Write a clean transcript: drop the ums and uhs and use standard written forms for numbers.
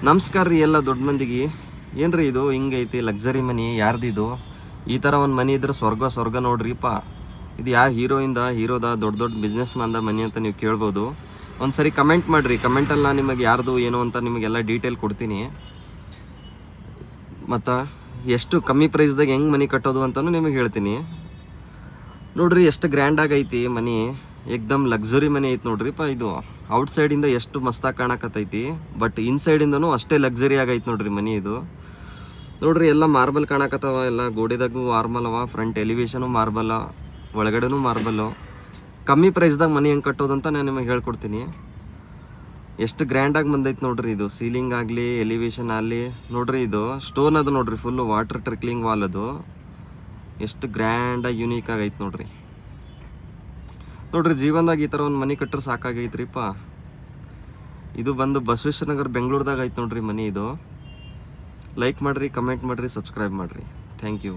ನಮಸ್ಕಾರ ರೀ ಎಲ್ಲ ದೊಡ್ಡ ಮಂದಿಗೆ. ಏನ್ರಿ ಇದು ಹಿಂಗೈತಿ ಲಕ್ಸರಿ ಮನಿ ಯಾರ್ದಿದು? ಈ ಥರ ಒಂದು ಮನಿ ಇದ್ರೆ ಸ್ವರ್ಗ ನೋಡ್ರಿಪ್ಪ. ಇದು ಯಾವ ಹೀರೋದ ದೊಡ್ಡ ಬಿಸ್ನೆಸ್ ಮ್ಯಾನ್ದ ಮನಿ ಅಂತ ನೀವು ಕೇಳ್ಬೋದು. ಒಂದು ಸರಿ ಕಮೆಂಟ್ ಮಾಡಿರಿ. ಕಮೆಂಟಲ್ಲಿ ನಾನು ನಿಮಗೆ ಯಾರ್ದು ಏನು ಅಂತ ನಿಮಗೆಲ್ಲ ಡೀಟೇಲ್ ಕೊಡ್ತೀನಿ. ಮತ್ತು ಎಷ್ಟು ಕಮ್ಮಿ ಪ್ರೈಸ್ದಾಗ ಹೆಂಗೆ ಮನಿ ಕಟ್ಟೋದು ಅಂತಲೂ ನಿಮಗೆ ಹೇಳ್ತೀನಿ. ನೋಡ್ರಿ ಎಷ್ಟು ಗ್ರ್ಯಾಂಡಾಗಿ ಐತಿ ಮನಿ. ಏಕ್ದಮ್ ಲಕ್ಸುರಿ ಮನಿ ಐತಿ ನೋಡ್ರಿಪ್ಪ. ಇದು ಔಟ್ ಸೈಡಿಂದ ಎಷ್ಟು ಮಸ್ತಾಗಿ ಕಾಣಕತ್ತೈತಿ, ಬಟ್ ಇನ್ಸೈಡಿಂದನೂ ಅಷ್ಟೇ ಲಕ್ಸುರಿ ಆಗೈತಿ ನೋಡ್ರಿ ಮನಿ ಇದು. ನೋಡ್ರಿ ಎಲ್ಲ ಮಾರ್ಬಲ್ ಕಾಣಕತ್ತವ, ಎಲ್ಲ ಗೋಡೆದಾಗೂ ಮಾರ್ಬಲ್ ಅವ, ಫ್ರಂಟ್ ಎಲಿವೇಶನು ಮಾರ್ಬಲ್, ಒಳಗಡೆನೂ ಮಾರ್ಬಲ್ಲು. ಕಮ್ಮಿ ಪ್ರೈಸ್ದಾಗ ಮನಿ ಹೆಂಗೆ ಕಟ್ಟೋದಂತ ನಾನು ನಿಮಗೆ ಹೇಳ್ಕೊಡ್ತೀನಿ. ಎಷ್ಟು ಗ್ರ್ಯಾಂಡಾಗಿ ಬಂದೈತಿ ನೋಡ್ರಿ ಇದು. ಸೀಲಿಂಗ್ ಆಗಲಿ ಎಲಿವೇಶನ್ ಆಗಲಿ ನೋಡ್ರಿ. ಇದು ಸ್ಟೋನ್ ಅದು ನೋಡ್ರಿ, ಫುಲ್ಲು ವಾಟರ್ ಟ್ರಿಕ್ಲಿಂಗ್ ವಾಲ್ ಅದು. ಎಷ್ಟು ಗ್ರ್ಯಾಂಡಾಗಿ ಯೂನಿಕ್ ಆಗೈತೆ ನೋಡ್ರಿ. ನೋಡ್ರಿ ಜೀವನದಾಗ ಈ ಥರ ಒಂದು ಮನಿ ಕಟ್ಟರೆ ಸಾಕಾಗೈತ್ರಿಪ್ಪ. ಇದು ಬಂದು ಬಸವೇಶ್ವರ ನಗರ ಬೆಂಗಳೂರದಾಗ ಐತೆ ನೋಡ್ರಿ ಮನಿ ಇದು. ಲೈಕ್ ಮಾಡಿರಿ, ಕಮೆಂಟ್ ಮಾಡಿರಿ, ಸಬ್ಸ್ಕ್ರೈಬ್ ಮಾಡಿರಿ. Thank you.